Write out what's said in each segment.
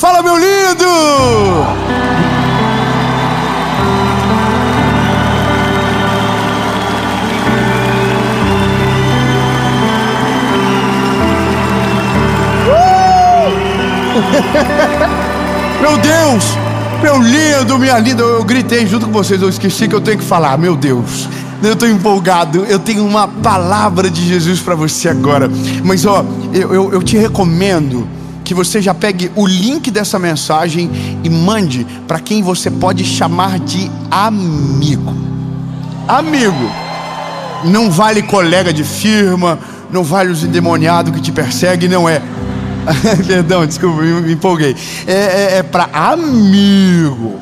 Fala, meu lindo! Meu Deus, meu lindo, minha linda. Eu gritei junto com vocês, eu esqueci que eu tenho que falar. Meu Deus, eu estou empolgado. Eu tenho uma palavra de Jesus para você agora. Mas ó, eu te recomendo que você já pegue o link dessa mensagem e mande para quem você pode chamar de amigo. Amigo. Não vale colega de firma, não vale os endemoniados que te perseguem, não é. Perdão, desculpa, me empolguei. É para amigo.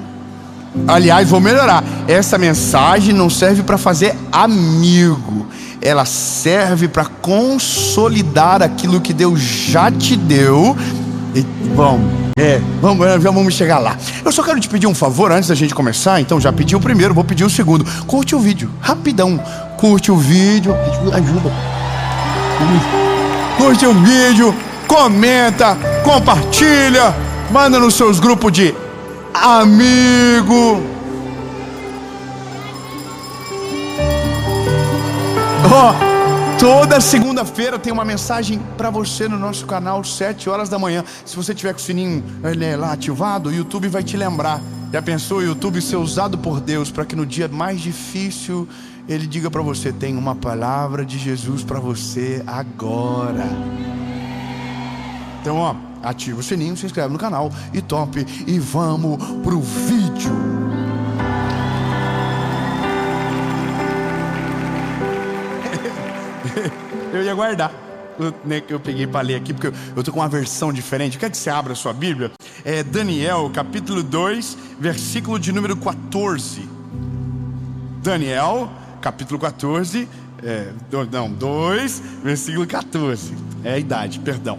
Aliás, vou melhorar. Essa mensagem não serve para fazer amigo. Ela serve para consolidar aquilo que Deus já te deu. E vamos chegar lá. Eu só quero te pedir um favor antes da gente começar. Então já pedi o primeiro, vou pedir o segundo. Curte o vídeo, rapidão. Curte o vídeo. Ajuda. Curte o vídeo. Comenta, compartilha, manda nos seus grupos de amigo. Toda segunda-feira tem uma mensagem para você no nosso canal, 7 horas da manhã. Se você tiver com o sininho lá ativado, o YouTube vai te lembrar. Já pensou o YouTube ser usado por Deus para que no dia mais difícil Ele diga para você: tem uma palavra de Jesus para você agora. Então, ó, ativa o sininho, se inscreve no canal e top. E vamos pro vídeo. Eu ia guardar. Eu peguei para ler aqui, porque eu tô com uma versão diferente. Quer que você abra a sua Bíblia? É Daniel, capítulo 2, versículo de número 14. Daniel, capítulo 14, 2, versículo 14. É a idade, perdão.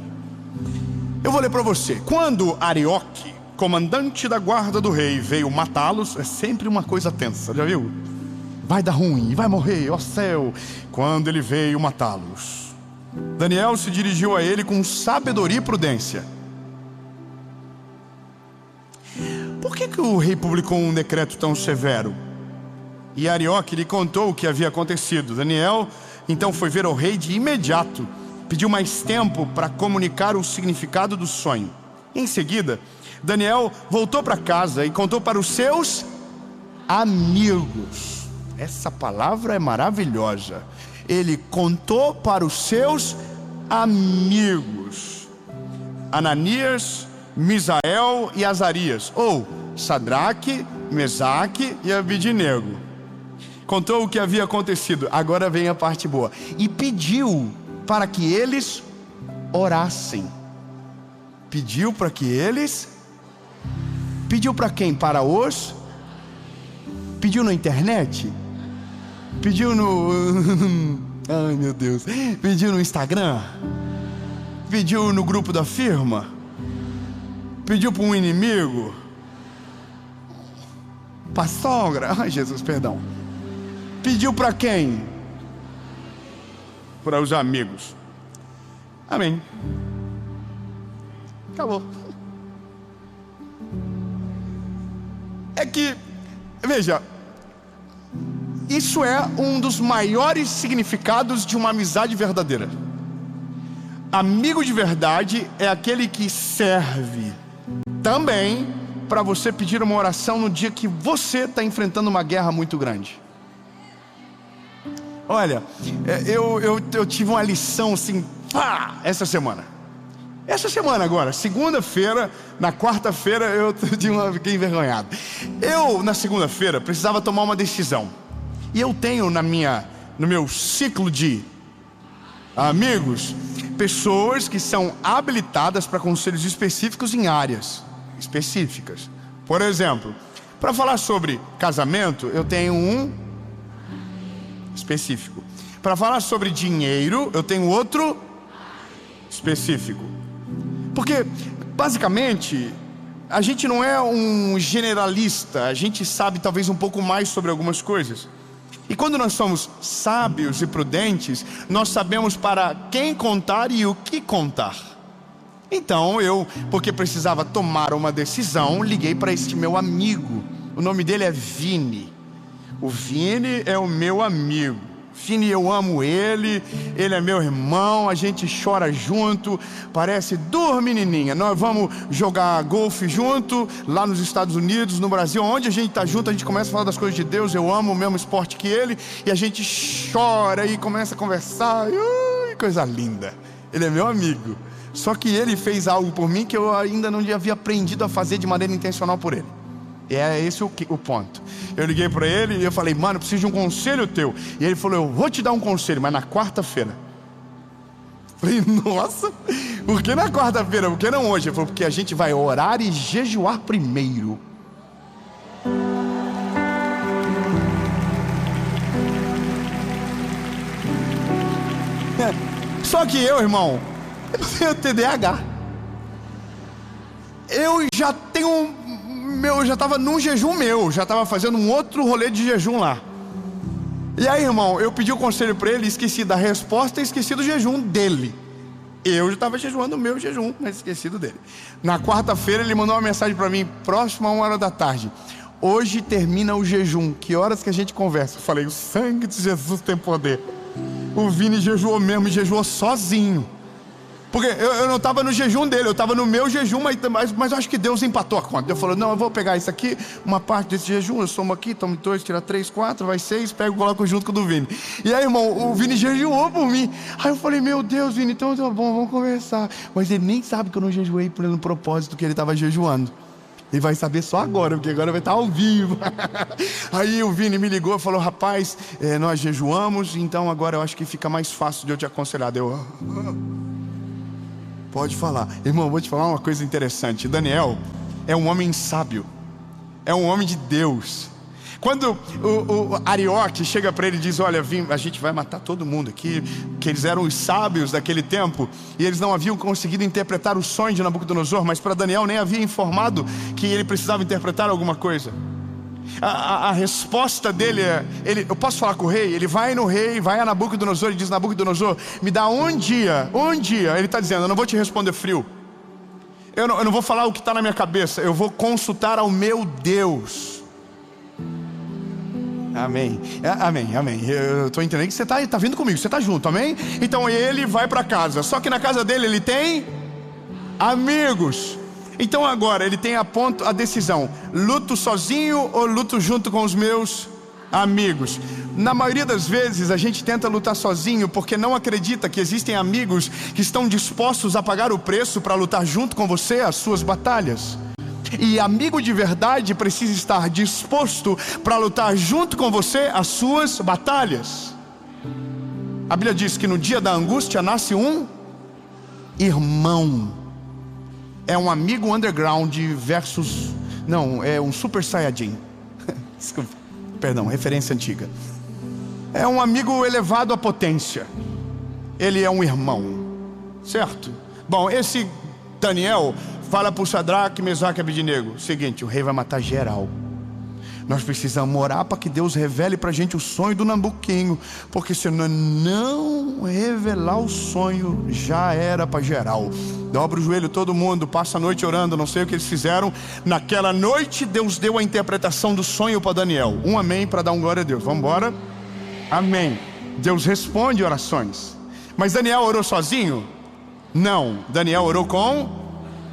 Eu vou ler para você. Quando Arioque, comandante da guarda do rei, veio matá-los, é sempre uma coisa tensa, já viu? Vai dar ruim, vai morrer, ó céu. Quando ele veio matá-los, Daniel se dirigiu a ele com sabedoria e prudência. Por que o rei publicou um decreto tão severo? E Arioque lhe contou o que havia acontecido. Daniel então foi ver o rei de imediato. Pediu mais tempo para comunicar o significado do sonho. Em seguida, Daniel voltou para casa e contou para os seus amigos. Essa palavra é maravilhosa. Ele contou para os seus amigos: Ananias, Misael e Azarias, ou Sadraque, Mesaque e Abidnego. Contou o que havia acontecido. Agora vem a parte boa. E pediu para que eles orassem. Pediu para que eles... Pediu para quem? Para os... Pediu na internet? Pediu no... Ai meu Deus. Pediu no Instagram? Pediu no grupo da firma? Pediu para um inimigo? Para a sogra? Ai Jesus, perdão. Pediu para quem? Para os amigos. Amém. Acabou. É que, veja, isso é um dos maiores significados de uma amizade verdadeira. Amigo de verdade é aquele que serve também para você pedir uma oração no dia que você está enfrentando uma guerra muito grande. Olha, eu tive uma lição assim, essa semana. Essa semana agora, segunda-feira, na quarta-feira fiquei envergonhado. Eu, na segunda-feira, precisava tomar uma decisão. E eu tenho no meu ciclo de amigos, pessoas que são habilitadas para conselhos específicos em áreas específicas. Por exemplo, para falar sobre casamento, eu tenho um específico. Para falar sobre dinheiro, eu tenho outro específico. Porque, basicamente, a gente não é um generalista. A gente sabe talvez um pouco mais sobre algumas coisas. E quando nós somos sábios e prudentes, nós sabemos para quem contar e o que contar. Então eu, porque precisava tomar uma decisão, liguei para este meu amigo. O nome dele é Vini. O Vini é o meu amigo. Vini, eu amo ele é meu irmão, a gente chora junto, parece duas menininhas. Nós vamos jogar golfe junto, lá nos Estados Unidos, no Brasil, onde a gente está junto, a gente começa a falar das coisas de Deus. Eu amo o mesmo esporte que ele, e a gente chora e começa a conversar. Ui, coisa linda. Ele é meu amigo. Só que ele fez algo por mim que eu ainda não havia aprendido a fazer de maneira intencional por ele. E é esse o ponto. Eu liguei para ele e eu falei: mano, eu preciso de um conselho teu. E ele falou: eu vou te dar um conselho, mas na quarta-feira. Falei: nossa, por que na quarta-feira? Por que não hoje? Ele falou: porque a gente vai orar e jejuar primeiro. Só que eu, irmão, eu tenho TDAH. Eu já tenho... eu já estava num jejum meu, já estava fazendo um outro rolê de jejum lá. E aí, irmão, eu pedi o conselho para ele, esqueci da resposta e esqueci do jejum dele. Eu já estava jejuando o meu jejum, mas esquecido dele. Na quarta-feira ele mandou uma mensagem para mim, próximo a 1h da tarde: hoje termina o jejum, que horas que a gente conversa? Eu falei: o sangue de Jesus tem poder. O Vini jejuou mesmo, e jejuou sozinho. Porque eu não estava no jejum dele, eu estava no meu jejum, mas eu acho que Deus empatou a conta. Eu falei: não, eu vou pegar isso aqui, uma parte desse jejum, eu somo aqui, tomo 2, tira 3, 4, vai 6, pego e coloco junto com o do Vini. E aí, irmão, o Vini jejuou por mim. Aí eu falei: meu Deus, Vini, então tá bom, vamos conversar. Mas ele nem sabe que eu não jejuei pelo propósito que ele estava jejuando. Ele vai saber só agora, porque agora vai estar ao vivo. Aí o Vini me ligou e falou: rapaz, nós jejuamos, então agora eu acho que fica mais fácil de eu te aconselhar. Pode falar. Irmão, vou te falar uma coisa interessante. Daniel é um homem sábio, é um homem de Deus. Quando o Arioque chega para ele e diz: olha, a gente vai matar todo mundo aqui, que eles eram os sábios daquele tempo, e eles não haviam conseguido interpretar o sonho de Nabucodonosor, mas para Daniel nem havia informado que ele precisava interpretar alguma coisa. A resposta dele é: eu posso falar com o rei? Ele vai no rei, vai a Nabucodonosor e diz: Nabucodonosor, me dá um dia. Ele está dizendo: eu não vou te responder frio, eu não vou falar o que está na minha cabeça, eu vou consultar ao meu Deus. Amém, amém. Eu estou entendendo que você está vindo comigo, você está junto, amém? Então ele vai para casa, só que na casa dele ele tem amigos. Então agora ele tem a decisão: luto sozinho ou luto junto com os meus amigos? Na maioria das vezes a gente tenta lutar sozinho porque não acredita que existem amigos que estão dispostos a pagar o preço para lutar junto com você as suas batalhas. E amigo de verdade precisa estar disposto para lutar junto com você as suas batalhas. A Bíblia diz que no dia da angústia nasce um irmão. É um amigo underground versus... não, é um super saiyajin. Desculpa, perdão, referência antiga. É um amigo elevado à potência. Ele é um irmão, certo? Bom, esse Daniel fala para o Sadraque, Mesaque e Abednego: seguinte, o rei vai matar geral. Nós precisamos orar para que Deus revele para a gente o sonho do Nabuquinho, porque se não revelar o sonho, já era para geral. Dobra o joelho todo mundo, passa a noite orando. Não sei o que eles fizeram. Naquela noite Deus deu a interpretação do sonho para Daniel. Um amém para dar um glória a Deus. Vamos embora? Amém. Deus responde orações. Mas Daniel orou sozinho? Não, Daniel orou com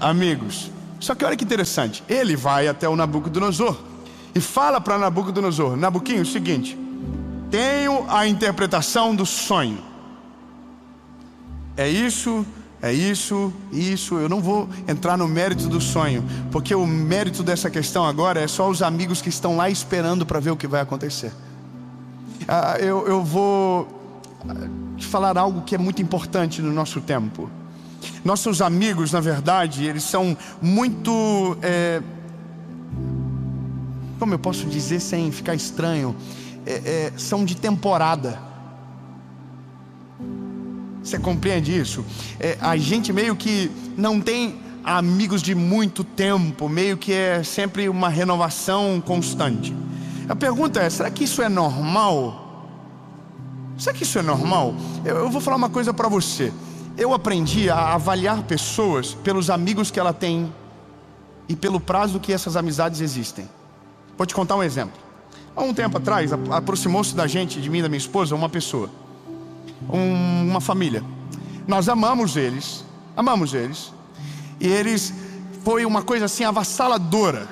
amigos. Só que olha que interessante, ele vai até o Nabucodonosor e fala para Nabucodonosor: Nabuquinho, o seguinte, tenho a interpretação do sonho. É isso. Eu não vou entrar no mérito do sonho, porque o mérito dessa questão agora é só os amigos que estão lá esperando para ver o que vai acontecer. Eu vou te falar algo que é muito importante no nosso tempo. Nossos amigos, na verdade, eles são muito... como eu posso dizer sem ficar estranho? São de temporada. Você compreende isso? A gente meio que não tem amigos de muito tempo, meio que é sempre uma renovação constante. A pergunta é: será que isso é normal? Será que isso é normal? Eu vou falar uma coisa para você. Eu aprendi a avaliar pessoas pelos amigos que ela tem e pelo prazo que essas amizades existem. Vou te contar um exemplo. Há um tempo atrás, aproximou-se da gente, de mim e da minha esposa, uma pessoa, uma família. Nós amamos eles, e eles, foi uma coisa assim avassaladora.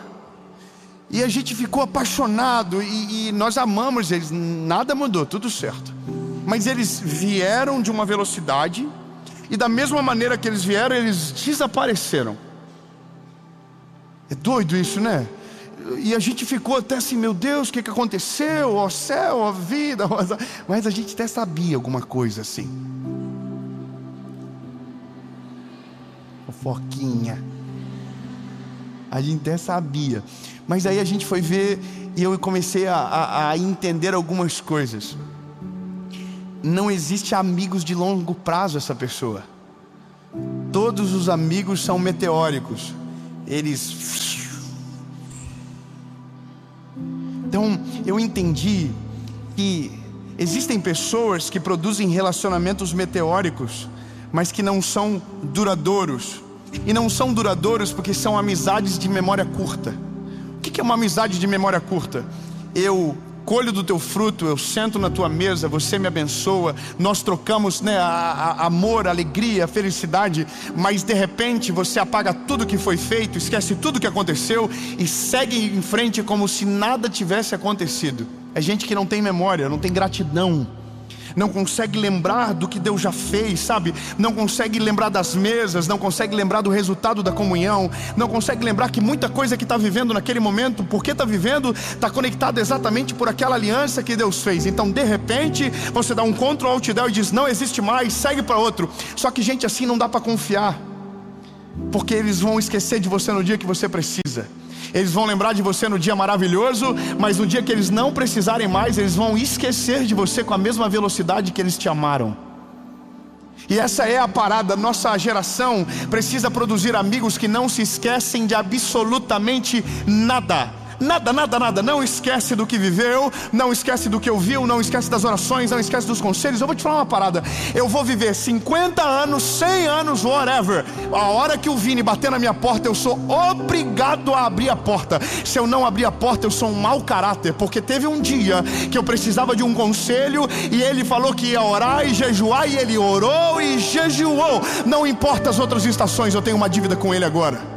E a gente ficou apaixonado, e nós amamos eles, nada mudou, tudo certo. Mas eles vieram de uma velocidade, e da mesma maneira que eles vieram, eles desapareceram. É doido isso, né? E a gente ficou até assim, meu Deus, o que aconteceu? Ó céu, ó vida, ó... Mas a gente até sabia alguma coisa assim. Fofoquinha. A gente até sabia. Mas aí a gente foi ver, e eu comecei a entender algumas coisas. Não existe amigos de longo prazo essa pessoa. Todos os amigos são meteóricos. Eles... Então eu entendi que existem pessoas que produzem relacionamentos meteóricos, mas que não são duradouros. E não são duradouros porque são amizades de memória curta. O que é uma amizade de memória curta? Eu colho do teu fruto, eu sento na tua mesa, você me abençoa, nós trocamos, né, amor, alegria, felicidade, mas de repente você apaga tudo que foi feito, esquece tudo que aconteceu e segue em frente como se nada tivesse acontecido. É gente que não tem memória, não tem gratidão, não consegue lembrar do que Deus já fez, sabe? Não consegue lembrar das mesas, não consegue lembrar do resultado da comunhão, não consegue lembrar que muita coisa que está vivendo naquele momento, porque está vivendo, está conectada exatamente por aquela aliança que Deus fez. Então de repente você dá um Ctrl Alt Del e diz, não existe mais, segue para outro. Só que gente assim não dá para confiar, porque eles vão esquecer de você no dia que você precisa. Eles vão lembrar de você no dia maravilhoso, mas no dia que eles não precisarem mais, eles vão esquecer de você com a mesma velocidade que eles te amaram. E essa é a parada. Nossa geração precisa produzir amigos que não se esquecem de absolutamente nada. Nada, nada, nada. Não esquece do que viveu, não esquece do que ouviu, não esquece das orações, não esquece dos conselhos. Eu vou te falar uma parada. Eu vou viver 50 anos, 100 anos, whatever. A hora que o Vini bater na minha porta, eu sou obrigado a abrir a porta. Se eu não abrir a porta, eu sou um mau caráter. Porque teve um dia que eu precisava de um conselho e ele falou que ia orar e jejuar, e ele orou e jejuou. Não importa as outras estações, eu tenho uma dívida com ele agora.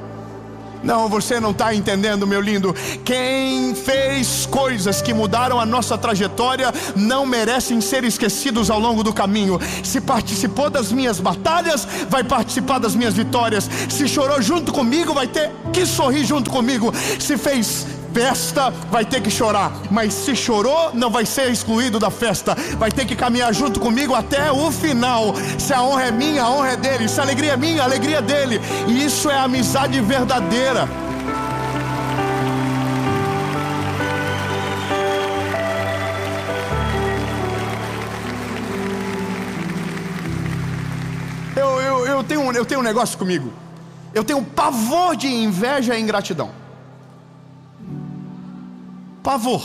Não, você não está entendendo, meu lindo. Quem fez coisas que mudaram a nossa trajetória não merecem ser esquecidos ao longo do caminho. Se participou das minhas batalhas, vai participar das minhas vitórias. Se chorou junto comigo, vai ter que sorrir junto comigo. Se fez festa, vai ter que chorar. Mas se chorou, não vai ser excluído da festa. Vai ter que caminhar junto comigo até o final. Se a honra é minha, a honra é dele. Se a alegria é minha, a alegria é dele. E isso é amizade verdadeira. Eu tenho um negócio comigo. Eu tenho pavor de inveja e ingratidão. Pavor.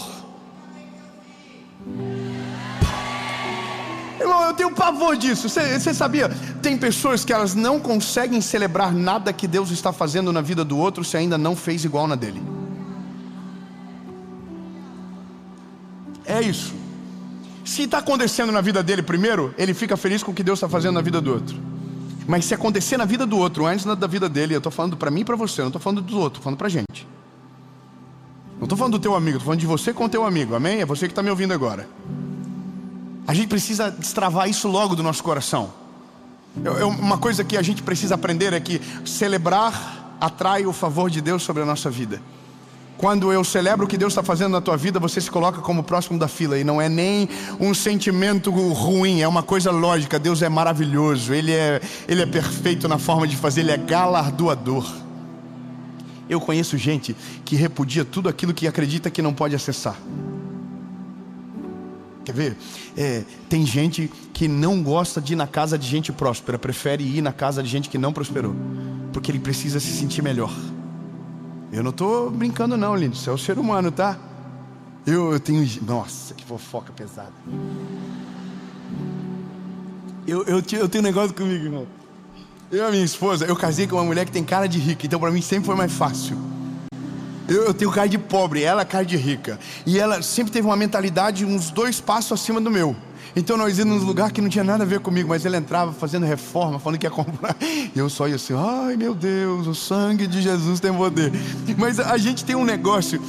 Irmão, eu tenho pavor disso. Você sabia? Tem pessoas que elas não conseguem celebrar nada que Deus está fazendo na vida do outro se ainda não fez igual na dele. É isso. Se está acontecendo na vida dele primeiro, ele fica feliz com o que Deus está fazendo na vida do outro. Mas se acontecer na vida do outro antes da vida dele, eu estou falando para mim e para você, eu não estou falando do outro, estou falando para a gente. Não estou falando do teu amigo, estou falando de você com o teu amigo, amém? É você que está me ouvindo agora. A gente precisa destravar isso logo do nosso coração. Uma coisa que a gente precisa aprender é que celebrar atrai o favor de Deus sobre a nossa vida. Quando eu celebro o que Deus está fazendo na tua vida, você se coloca como próximo da fila. E não é nem um sentimento ruim, é uma coisa lógica. Deus é maravilhoso, Ele é perfeito na forma de fazer, Ele é galardoador. Eu conheço gente que repudia tudo aquilo que acredita que não pode acessar. Quer ver? Tem gente que não gosta de ir na casa de gente próspera, prefere ir na casa de gente que não prosperou, porque ele precisa se sentir melhor. Eu não estou brincando não, lindo, isso é o ser humano, tá? Eu tenho... Nossa, que fofoca pesada. Eu tenho um negócio comigo, irmão. Eu e a minha esposa, eu casei com uma mulher que tem cara de rica, então pra mim sempre foi mais fácil. Eu tenho cara de pobre, ela cara de rica. E ela sempre teve uma mentalidade uns 2 passos acima do meu. Então nós íamos num lugar que não tinha nada a ver comigo, mas ela entrava fazendo reforma, falando que ia comprar. E eu só ia assim, ai meu Deus, o sangue de Jesus tem poder. Mas a gente tem um negócio,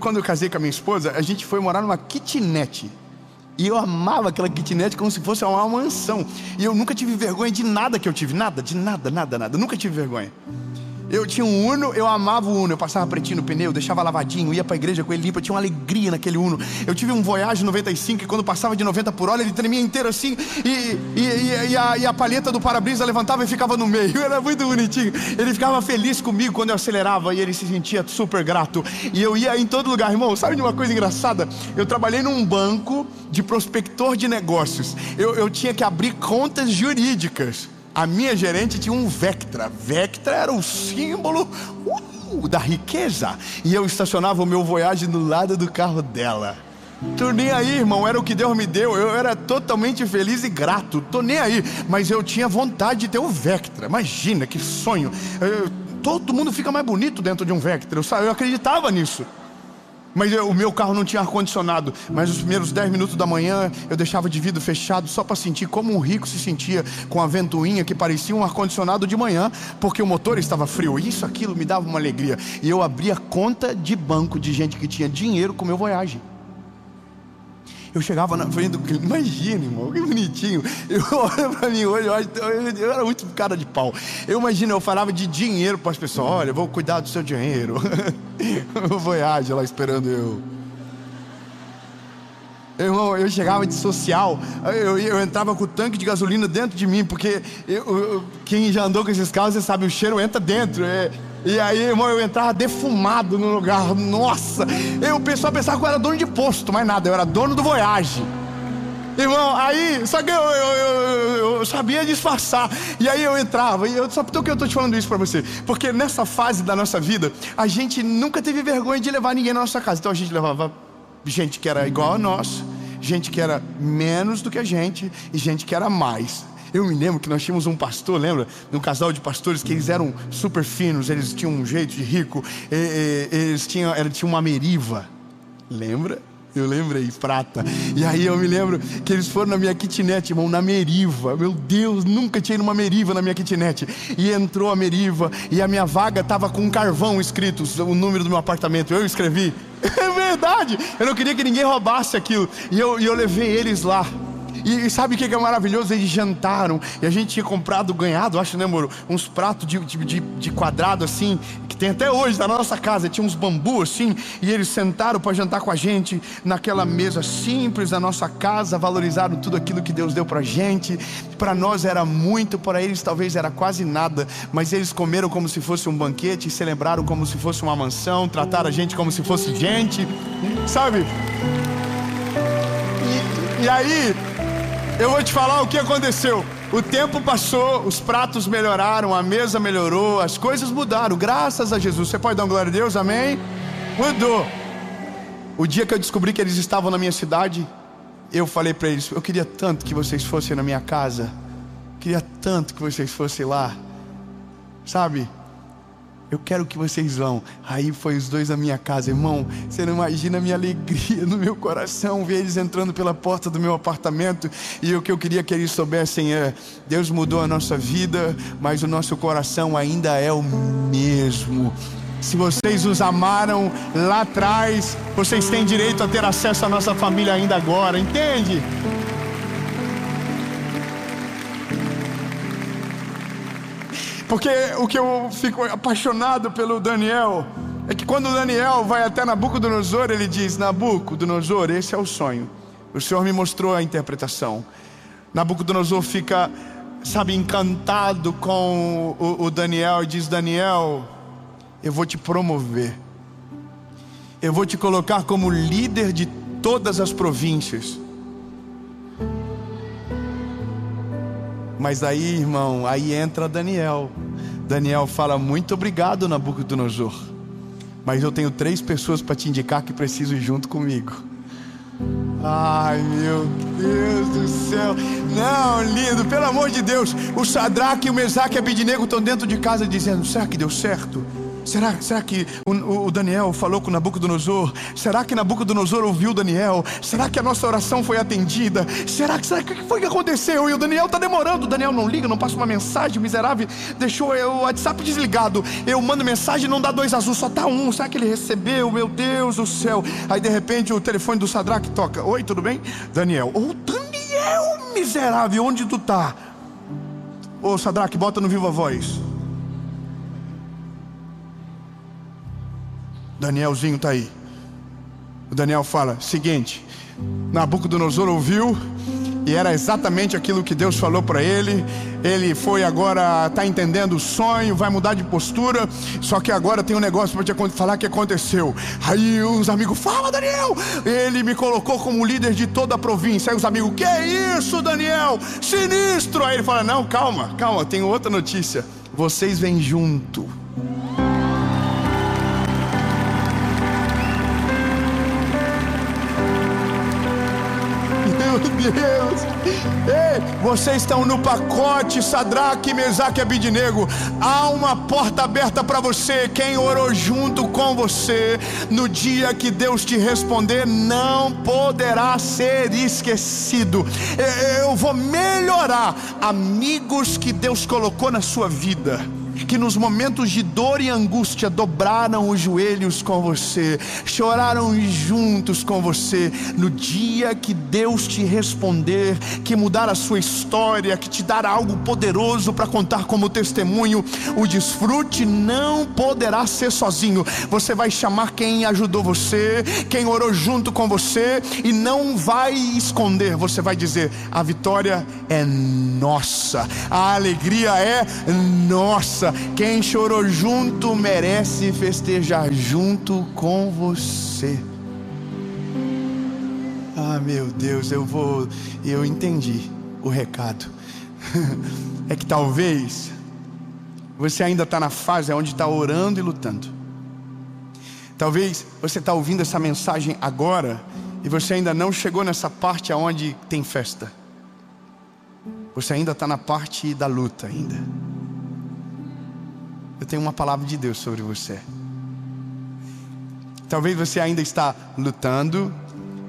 quando eu casei com a minha esposa, a gente foi morar numa kitnet. E eu amava aquela kitnet como se fosse uma mansão. E eu nunca tive vergonha de nada que eu tive, nada, nunca tive vergonha. Eu tinha um Uno, eu amava o Uno. Eu passava pretinho no pneu, deixava lavadinho, ia pra igreja com ele limpo. Eu tinha uma alegria naquele Uno. Eu tive um Voyage 95 e quando passava de 90 por hora ele tremia inteiro assim. E a palheta do para-brisa levantava e ficava no meio. Era muito bonitinho. Ele ficava feliz comigo quando eu acelerava e ele se sentia super grato. E eu ia em todo lugar, irmão. Sabe de uma coisa engraçada? Eu trabalhei num banco de prospector de negócios. Eu tinha que abrir contas jurídicas. A minha gerente tinha um Vectra. Vectra era o símbolo da riqueza. E eu estacionava o meu Voyage do lado do carro dela. Tô nem aí, irmão, era o que Deus me deu. Eu era totalmente feliz e grato. Tô nem aí, mas eu tinha vontade de ter um Vectra. Imagina que sonho. Todo mundo fica mais bonito dentro de um Vectra. Eu acreditava nisso. Mas o meu carro não tinha ar-condicionado. Mas os primeiros 10 minutos da manhã eu deixava de vidro fechado só para sentir como um rico se sentia com a ventoinha que parecia um ar-condicionado de manhã, porque o motor estava frio. Isso, aquilo me dava uma alegria. E eu abria conta de banco de gente que tinha dinheiro com o meu Voyage. Eu chegava na frente do cliente, imagina, irmão, que bonitinho. Eu olho pra mim hoje, eu era muito cara de pau. Eu imagino, eu falava de dinheiro para as pessoas. Olha, eu vou cuidar do seu dinheiro. O Voyage lá esperando eu. Irmão, eu chegava de social, eu entrava com o tanque de gasolina dentro de mim, porque quem já andou com esses carros, você sabe, o cheiro entra dentro. E aí, irmão, eu entrava defumado no lugar. Nossa, o pessoal pensava que eu era dono de posto, mas nada, eu era dono do Voyage. Irmão, aí, só que eu sabia disfarçar. E aí eu entrava, sabe por que eu tô te falando isso pra você? Porque nessa fase da nossa vida, a gente nunca teve vergonha de levar ninguém na nossa casa. Então a gente levava gente que era igual a nós, gente que era menos do que a gente e gente que era mais. Eu me lembro que nós tínhamos um pastor, lembra? Um casal de pastores que eles eram super finos, eles tinham um jeito de rico, eles tinham uma Meriva, lembra? Eu lembrei, prata. E aí eu me lembro que eles foram na minha kitnet, irmão, na Meriva. Meu Deus, nunca tinha ido numa Meriva na minha kitnet. E entrou a Meriva e a minha vaga estava com um carvão escrito, o número do meu apartamento. Eu escrevi. É verdade, eu não queria que ninguém roubasse aquilo. E eu levei eles lá. E sabe o que é maravilhoso? Eles jantaram. E a gente tinha ganhado, acho, né, moro? Uns pratos de quadrado assim, que tem até hoje na nossa casa. Tinha uns bambu assim. E eles sentaram para jantar com a gente naquela mesa simples da nossa casa. Valorizaram tudo aquilo que Deus deu pra gente. Para nós era muito, para eles talvez era quase nada. Mas eles comeram como se fosse um banquete, celebraram como se fosse uma mansão, trataram a gente como se fosse gente, sabe? E aí, eu vou te falar o que aconteceu. O tempo passou, os pratos melhoraram, a mesa melhorou, as coisas mudaram, graças a Jesus. Você pode dar uma glória a Deus, amém? Mudou. O dia que eu descobri que eles estavam na minha cidade, eu falei para eles, eu queria tanto que vocês fossem na minha casa, queria tanto que vocês fossem lá, sabe? Eu quero que vocês vão. Aí foi os dois na minha casa, irmão. Você não imagina a minha alegria no meu coração ver eles entrando pela porta do meu apartamento. E o que eu queria que eles soubessem é: Deus mudou a nossa vida, mas o nosso coração ainda é o mesmo. Se vocês os amaram lá atrás, vocês têm direito a ter acesso à nossa família ainda agora, entende? Porque o que eu fico apaixonado pelo Daniel é que quando o Daniel vai até Nabucodonosor, ele diz: Nabucodonosor, esse é o sonho, o Senhor me mostrou a interpretação. Nabucodonosor fica, sabe, encantado com o Daniel e diz: Daniel, eu vou te promover, eu vou te colocar como líder de todas as províncias. Mas aí, irmão, aí entra Daniel. Daniel fala: muito obrigado, Nabucodonosor, mas eu tenho 3 pessoas para te indicar que precisam ir junto comigo. Ai, meu Deus do céu. Não, lindo, pelo amor de Deus. O Sadraque, o Mesaque e Abednego estão dentro de casa dizendo: será que deu certo? Será que o Daniel falou com Nabucodonosor? Será que Nabucodonosor ouviu Daniel? Será que a nossa oração foi atendida? Será que foi que aconteceu? E o Daniel está demorando. O Daniel não liga, não passa uma mensagem. O miserável deixou o WhatsApp desligado. Eu mando mensagem e não dá 2 azuis, só tá 1. Será que ele recebeu? Meu Deus do céu. Aí de repente o telefone do Sadraque toca: oi, tudo bem? Daniel. Ô, Daniel, miserável, onde tu tá? Ô, Sadraque, bota no Viva Voz. Danielzinho tá aí. O Daniel fala: seguinte, Nabucodonosor ouviu, e era exatamente aquilo que Deus falou para ele. Ele foi agora, tá entendendo o sonho, vai mudar de postura. Só que agora tem um negócio para te falar que aconteceu. Aí os amigos: fala, Daniel, ele me colocou como líder de toda a província. Aí os amigos: que isso, Daniel, sinistro. Aí ele fala: não, calma, tenho outra notícia. Vocês vêm junto. Meu Deus. Ei, vocês estão no pacote, Sadraque, Mesaque e Abednego. Há uma porta aberta para você. Quem orou junto com você, no dia que Deus te responder, não poderá ser esquecido. Eu vou melhorar amigos que Deus colocou na sua vida, que nos momentos de dor e angústia dobraram os joelhos com você, choraram juntos com você. No dia que Deus te responder, que mudar a sua história, que te dar algo poderoso para contar como testemunho, o desfrute não poderá ser sozinho. Você vai chamar quem ajudou você, quem orou junto com você, e não vai esconder. Você vai dizer: a vitória é nossa, a alegria é nossa. Quem chorou junto merece festejar junto com você. Ah, meu Deus, eu entendi o recado. É que talvez você ainda está na fase onde está orando e lutando. Talvez você está ouvindo essa mensagem agora e você ainda não chegou nessa parte aonde tem festa. Você ainda está na parte da luta ainda. Eu tenho uma palavra de Deus sobre você. Talvez você ainda está lutando.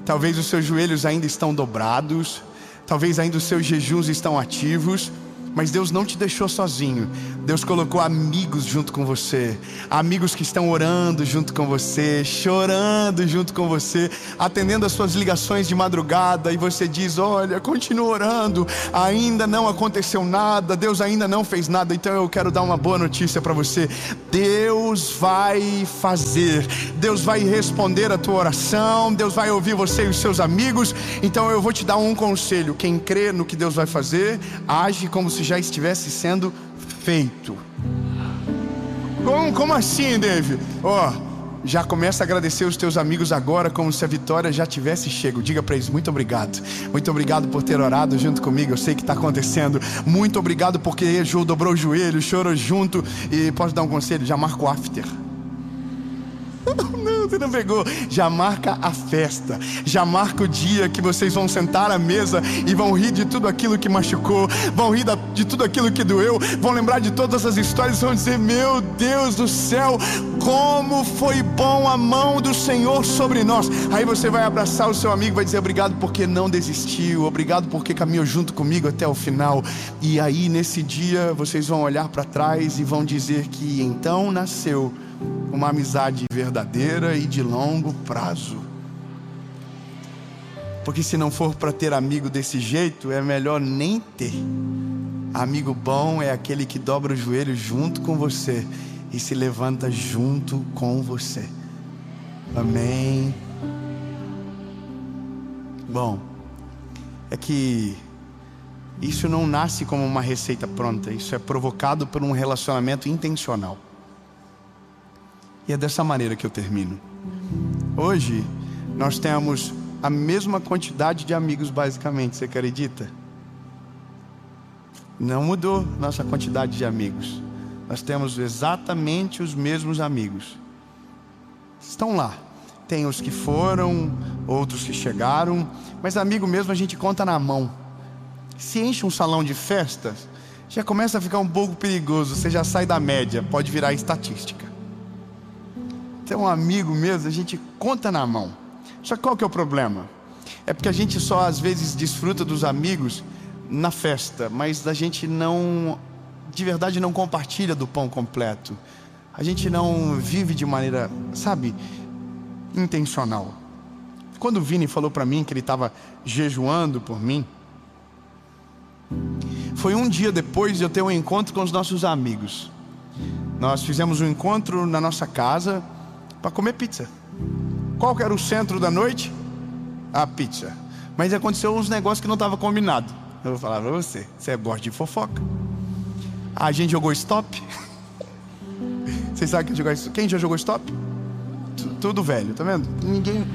Talvez os seus joelhos ainda estão dobrados. Talvez ainda os seus jejuns estão ativos. Mas Deus não te deixou sozinho. Deus colocou amigos junto com você. Amigos que estão orando junto com você, chorando junto com você, atendendo as suas ligações de madrugada. E você diz: olha, continua orando, ainda não aconteceu nada, Deus ainda não fez nada. Então eu quero dar uma boa notícia para você. Deus vai fazer. Deus vai responder a tua oração. Deus vai ouvir você e os seus amigos. Então eu vou te dar um conselho: quem crê no que Deus vai fazer, age como se já estivesse sendo feito. Como assim, David? Já começa a agradecer os teus amigos agora, como se a vitória já tivesse chego. Diga para eles: muito obrigado. Muito obrigado por ter orado junto comigo. Eu sei que está acontecendo. Muito obrigado porque dobrou o joelho, chorou junto. E posso dar um conselho? Já marca o after. Não, você não pegou. Já marca a festa. Já marca o dia que vocês vão sentar à mesa e vão rir de tudo aquilo que machucou, vão rir de tudo aquilo que doeu, vão lembrar de todas as histórias e vão dizer: meu Deus do céu, como foi bom a mão do Senhor sobre nós. Aí você vai abraçar o seu amigo e vai dizer: obrigado porque não desistiu, obrigado porque caminhou junto comigo até o final. E aí nesse dia vocês vão olhar para trás e vão dizer que então nasceu uma amizade verdadeira e de longo prazo. Porque se não for para ter amigo desse jeito, é melhor nem ter. Amigo bom é aquele que dobra o joelho junto com você e se levanta junto com você. Amém. Bom, é que isso não nasce como uma receita pronta. Isso é provocado por um relacionamento intencional. E é dessa maneira que eu termino. Hoje nós temos a mesma quantidade de amigos, basicamente. Você acredita? Não mudou nossa quantidade de amigos. Nós temos exatamente os mesmos amigos. Estão lá. Tem os que foram outros que chegaram, mas amigo mesmo a gente conta na mão. Se enche um salão de festas, já começa a ficar um pouco perigoso, você já sai da média, pode virar estatística. Então amigo mesmo a gente conta na mão. Só que qual que é o problema? É porque a gente só às vezes desfruta dos amigos na festa, mas a gente não, de verdade, não compartilha do pão completo. A gente não vive de maneira, sabe, intencional. Quando o Vini falou para mim que ele estava jejuando por mim, foi um dia depois de eu ter um encontro com os nossos amigos. Nós fizemos um encontro na nossa casa para comer pizza. Qual que era o centro da noite? A pizza. Mas aconteceu uns negócios que não estavam combinados. Eu vou falar para você, você gosta de fofoca. A gente jogou stop. Vocês sabem quem jogou stop? Quem já jogou stop? Tudo velho, tá vendo? Ninguém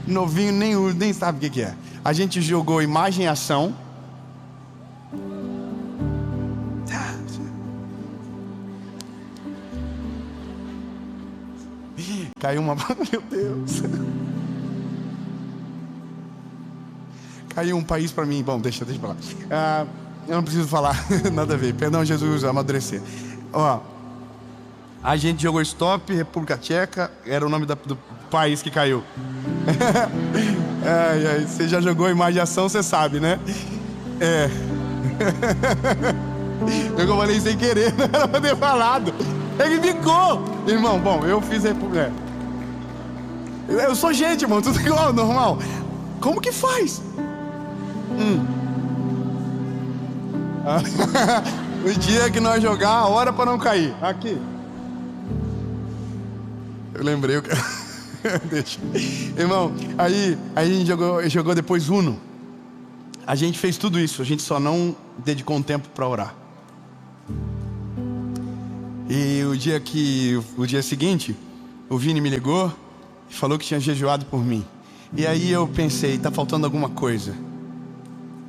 novinho nem sabe o que é. A gente jogou imagem e ação. Caiu uma... Meu Deus. Caiu um país para mim. Bom, deixa pra lá. Eu não preciso falar. Nada a ver. Perdão, Jesus, amadurecer. Ó, a gente jogou stop, República Tcheca. Era o nome do país que caiu. Você já jogou imagem e ação, você sabe, né? É. Eu falei sem querer, não era pra ter falado. Ele ficou. Irmão, bom, eu fiz República. Eu sou gente, irmão, tudo igual, normal. Como que faz? O dia que nós jogar, a hora para não cair. Aqui. Eu lembrei. Deixa. Irmão, aí a gente jogou depois Uno. A gente fez tudo isso, a gente só não dedicou um tempo para orar. E o dia seguinte, o Vini me ligou e falou que tinha jejuado por mim. E aí eu pensei, tá faltando alguma coisa.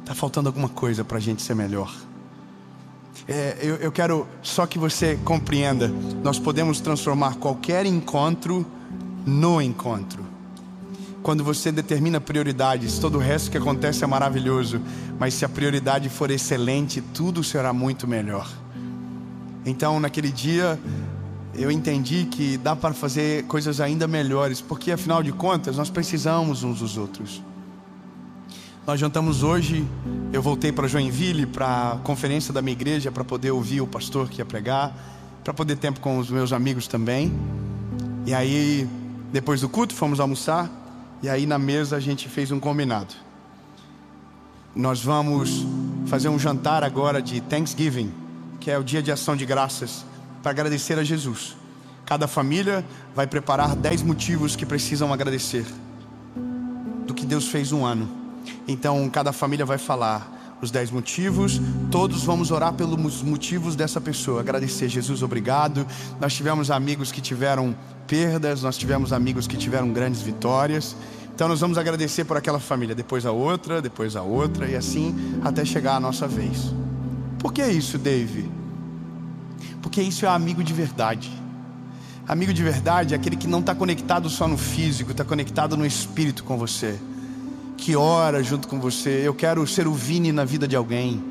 Tá faltando alguma coisa pra gente ser melhor. Eu quero só que você compreenda. Nós podemos transformar qualquer encontro no encontro. Quando você determina prioridades, todo o resto que acontece é maravilhoso. Mas se a prioridade for excelente, tudo será muito melhor. Então naquele dia eu entendi que dá para fazer coisas ainda melhores, porque afinal de contas nós precisamos uns dos outros. Nós jantamos hoje, eu voltei para Joinville, para a conferência da minha igreja, para poder ouvir o pastor que ia pregar, para poder ter tempo com os meus amigos também. E aí, depois do culto, fomos almoçar, e aí na mesa a gente fez um combinado. Nós vamos fazer um jantar agora de Thanksgiving, que é o dia de ação de graças, para agradecer a Jesus. Cada família vai preparar 10 motivos que precisam agradecer do que Deus fez um ano. Então cada família vai falar os 10 motivos. Todos vamos orar pelos motivos dessa pessoa. Agradecer, Jesus, obrigado. Nós tivemos amigos que tiveram perdas, nós tivemos amigos que tiveram grandes vitórias. Então nós vamos agradecer por aquela família, depois a outra, e assim até chegar a nossa vez. Por que isso, Dave? Porque isso é amigo de verdade. Amigo de verdade é aquele que não está conectado só no físico, está conectado no espírito com você, que ora junto com você. Eu quero ser o Vini na vida de alguém.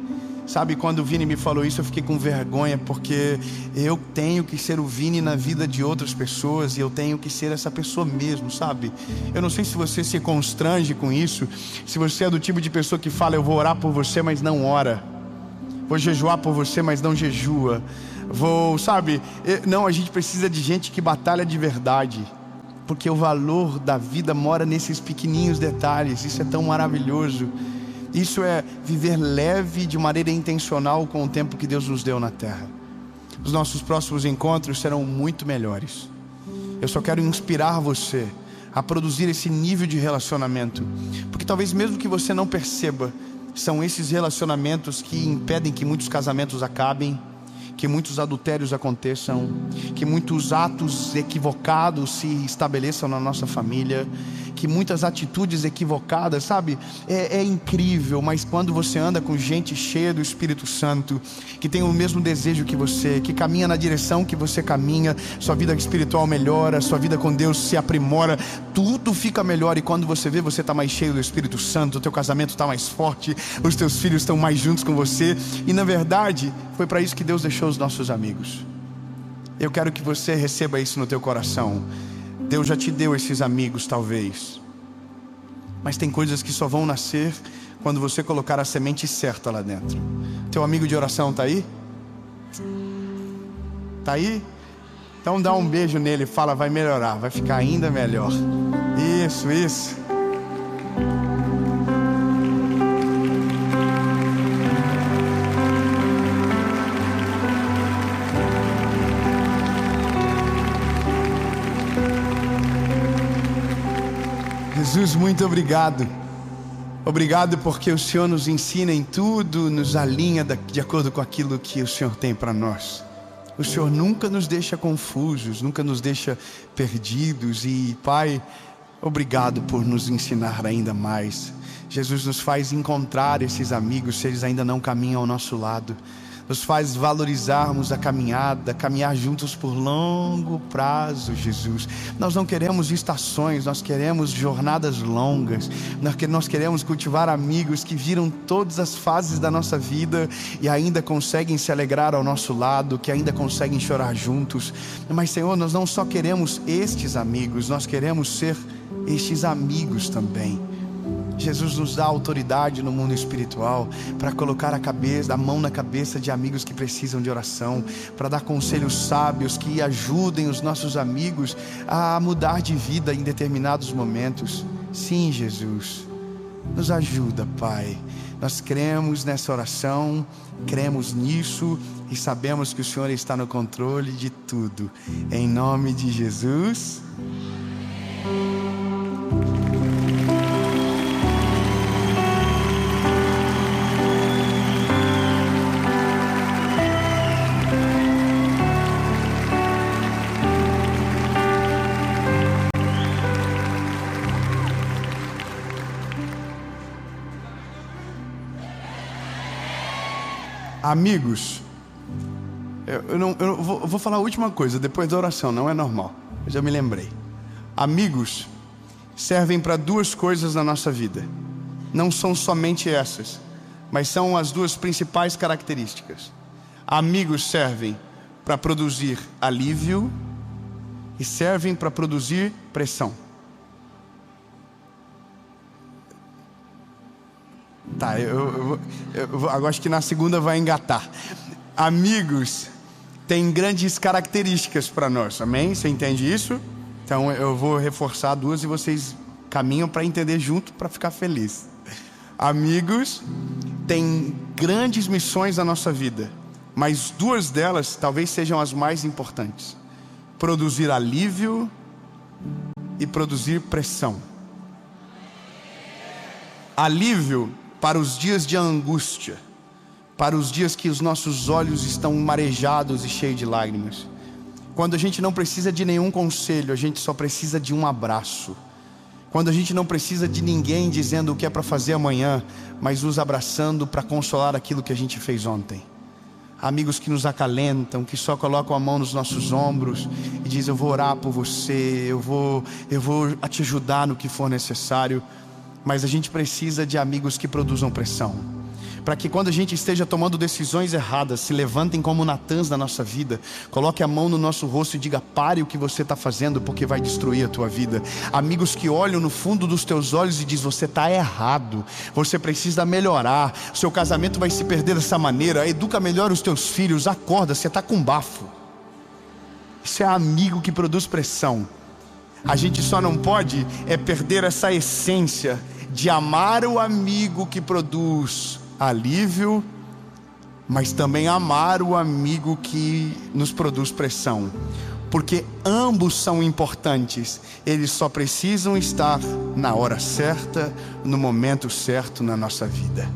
Sabe, quando o Vini me falou isso, eu fiquei com vergonha, porque eu tenho que ser o Vini na vida de outras pessoas, e eu tenho que ser essa pessoa mesmo, sabe? Eu não sei se você se constrange com isso, se você é do tipo de pessoa que fala, eu vou orar por você, mas não ora. Vou jejuar por você, mas não jejua. Não, a gente precisa de gente que batalha de verdade, porque o valor da vida mora nesses pequenininhos detalhes. Isso é tão maravilhoso. Isso é viver leve de maneira intencional com o tempo que Deus nos deu na terra. Os nossos próximos encontros serão muito melhores. Eu só quero inspirar você a produzir esse nível de relacionamento, porque talvez mesmo que você não perceba, são esses relacionamentos que impedem que muitos casamentos acabem, que muitos adultérios aconteçam, que muitos atos equivocados se estabeleçam na nossa família, que muitas atitudes equivocadas, sabe? É incrível, mas quando você anda com gente cheia do Espírito Santo, que tem o mesmo desejo que você, que caminha na direção que você caminha, sua vida espiritual melhora, sua vida com Deus se aprimora, tudo fica melhor. E quando você vê, você está mais cheio do Espírito Santo, o teu casamento está mais forte, os teus filhos estão mais juntos com você. E na verdade, foi para isso que Deus deixou os nossos amigos. Eu quero que você receba isso no teu coração. Deus já te deu esses amigos, talvez, mas tem coisas que só vão nascer quando você colocar a semente certa lá dentro. Teu amigo de oração está aí? Está aí? Então dá um beijo nele e fala: vai melhorar, vai ficar ainda melhor. Isso. Jesus, muito obrigado. Obrigado porque o Senhor nos ensina em tudo, nos alinha de acordo com aquilo que o Senhor tem para nós. O Senhor nunca nos deixa confusos, nunca nos deixa perdidos. E Pai, obrigado por nos ensinar ainda mais. Jesus, nos faz encontrar esses amigos se eles ainda não caminham ao nosso lado. Nos faz valorizarmos a caminhada, caminhar juntos por longo prazo, Jesus. Nós não queremos estações, nós queremos jornadas longas. Nós queremos cultivar amigos que viram todas as fases da nossa vida e ainda conseguem se alegrar ao nosso lado, que ainda conseguem chorar juntos. Mas, Senhor, nós não só queremos estes amigos, nós queremos ser estes amigos também. Jesus nos dá autoridade no mundo espiritual para colocar a mão na cabeça de amigos que precisam de oração, para dar conselhos sábios que ajudem os nossos amigos a mudar de vida em determinados momentos. Sim, Jesus, nos ajuda, Pai. Nós cremos nessa oração, cremos nisso e sabemos que o Senhor está no controle de tudo. Em nome de Jesus. Amigos, eu vou falar a última coisa depois da oração, não é normal, eu já me lembrei. Amigos servem para duas coisas na nossa vida. Não são somente essas, mas são as duas principais características. Amigos servem para produzir alívio e servem para produzir pressão. Tá, eu acho que na segunda vai engatar. Amigos têm grandes características para nós, amém? Você entende isso? Então eu vou reforçar duas e vocês caminham para entender junto, para ficar feliz. Amigos têm grandes missões na nossa vida, mas duas delas talvez sejam as mais importantes: produzir alívio e produzir pressão. Alívio para os dias de angústia, para os dias que os nossos olhos estão marejados e cheios de lágrimas. Quando a gente não precisa de nenhum conselho, a gente só precisa de um abraço. Quando a gente não precisa de ninguém dizendo o que é para fazer amanhã, mas nos abraçando para consolar aquilo que a gente fez ontem. Amigos que nos acalentam, que só colocam a mão nos nossos ombros e dizem: eu vou orar por você, eu vou te ajudar no que for necessário. Mas a gente precisa de amigos que produzam pressão, para que quando a gente esteja tomando decisões erradas, se levantem como Natãs na nossa vida, coloque a mão no nosso rosto e diga: pare o que você está fazendo, porque vai destruir a tua vida. Amigos que olham no fundo dos teus olhos e dizem: você está errado, você precisa melhorar, seu casamento vai se perder dessa maneira, educa melhor os teus filhos, acorda, você está com bafo. Isso é amigo que produz pressão. A gente só não pode perder essa essência de amar o amigo que produz alívio, mas também amar o amigo que nos produz pressão, porque ambos são importantes. Eles só precisam estar na hora certa, no momento certo na nossa vida.